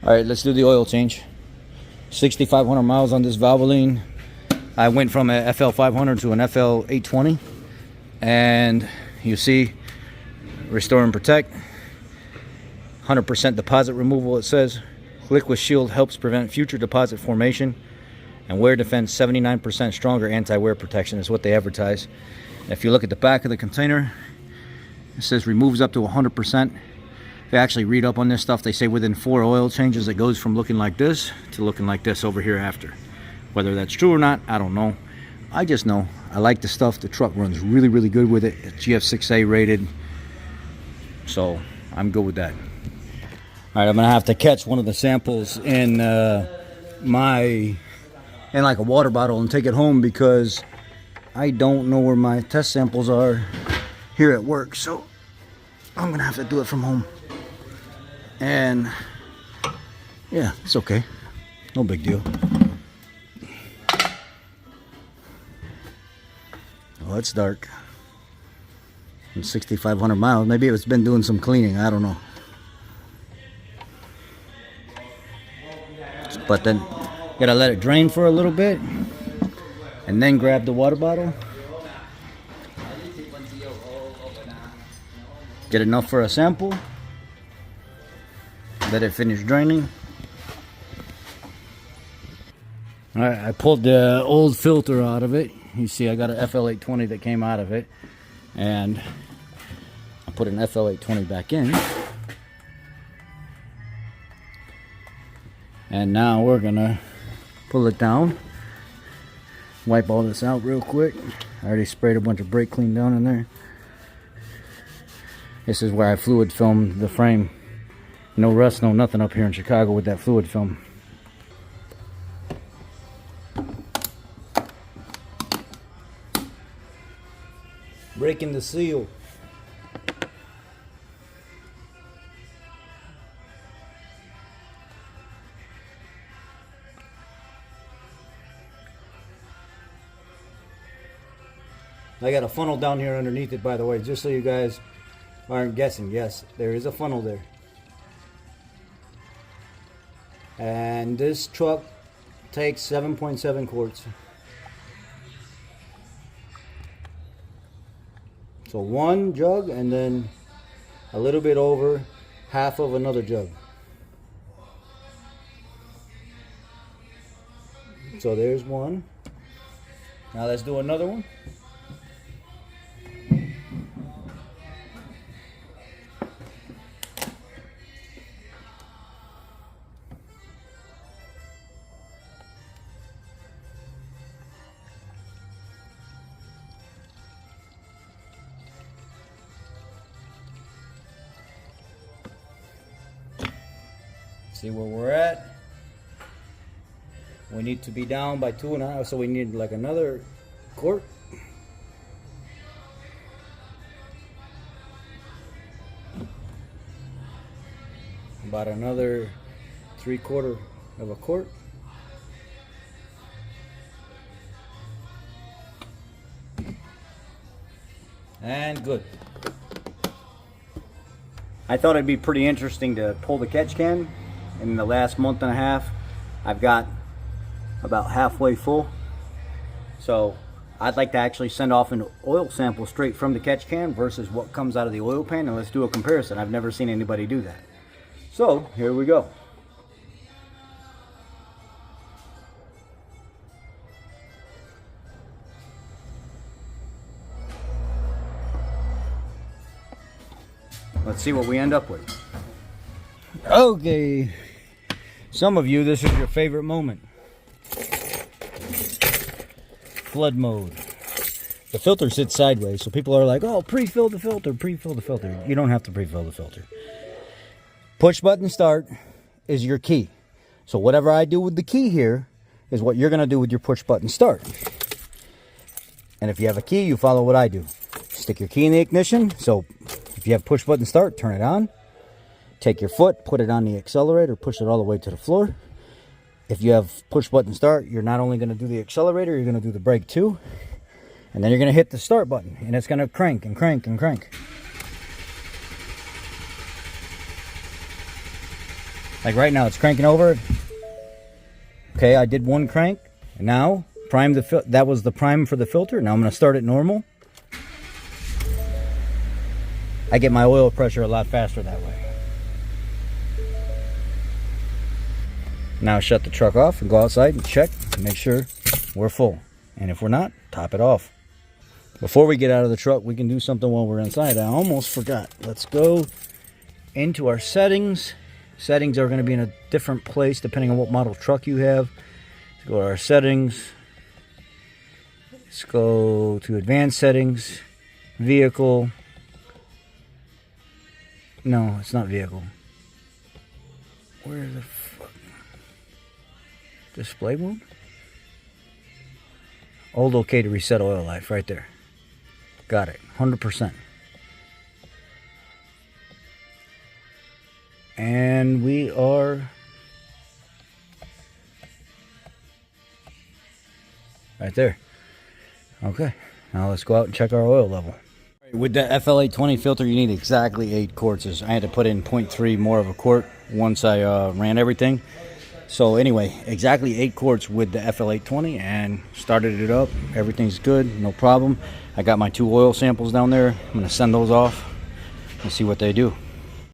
All right, let's do the oil change. 6,500 miles on this Valvoline. I went from a FL500 to an FL820, and you see, restore and protect. 100% deposit removal, it says. Liquid shield helps prevent future deposit formation, and wear defense 79% stronger anti-wear protection is what they advertise. If you look at the back of the container, it says removes up to 100%. If you actually read up on this stuff, they say within 4 oil changes it goes from looking like this to looking like this over here after. Whether that's true or not, I don't know. I just know I like the stuff. The truck runs really, really good with it. It's GF6A rated, so I'm good with that. All right, I'm gonna have to catch one of the samples in like a water bottle and take it home, because I don't know where my test samples are here at work, so I'm gonna have to do it from home. And yeah, it's okay, no big deal. Well, it's dark. And 6,500 miles. Maybe it's been doing some cleaning, I don't know. But then you gotta let it drain for a little bit and then grab the water bottle. Get enough for a sample. Let it finish draining. Alright, I pulled the old filter out of it. You see I got an FL820 that came out of it, and I put an FL820 back in. And now we're gonna pull it down, wipe all this out real quick. I already sprayed a bunch of brake clean down in there. This is where I fluid filmed the frame. No rust, no nothing up here in Chicago with that fluid film. Breaking the seal. I got a funnel down here underneath it, by the way, just so you guys aren't guessing. Yes, there is a funnel there. And this truck takes 7.7 quarts. So 1 jug and then a little bit over half of another jug. So there's one. Now let's do another one. See where we're at. We need to be down by 2.5, so we need like another quart. About another 3/4 of a quart. And good. I thought it'd be pretty interesting to pull the catch can. In the last month and a half, I've got about halfway full. So I'd like to actually send off an oil sample straight from the catch can versus what comes out of the oil pan, and let's do a comparison. I've never seen anybody do that. So here we go. Let's see what we end up with. Okay, some of you, this is your favorite moment. Flood mode. The filter sits sideways, so people are like, oh, pre-fill the filter, pre-fill the filter. You don't have to pre-fill the filter. Push button start is your key. So whatever I do with the key here is what you're gonna do with your push button start. And if you have a key, you follow what I do. Stick your key in the ignition. So if you have push button start, turn it on. Take your foot, put it on the accelerator, push it all the way to the floor. If you have push button start, you're not only going to do the accelerator, you're going to do the brake too. And then you're going to hit the start button, and it's going to crank and crank and crank. Like right now, it's cranking over. Okay, I did one crank. And now, that was the prime for the filter. Now I'm going to start it normal. I get my oil pressure a lot faster that way. Now shut the truck off and go outside and check and make sure we're full. And if we're not, top it off. Before we get out of the truck, we can do something while we're inside. I almost forgot. Let's go into our settings. Settings are going to be in a different place depending on what model truck you have. Let's go to our settings. Let's go to advanced settings. Vehicle. No, it's not vehicle. Where the fuck? Display mode? Hold OK to reset oil life right there. Got it. 100%. And we are right there. Okay. Now let's go out and check our oil level. With the FL820 filter, you need exactly 8 quarts. I had to put in 0.3 more of a quart once I ran everything. So anyway, exactly 8 quarts with the FL820 and started it up. Everything's good, no problem. I got my 2 oil samples down there. I'm going to send those off and see what they do.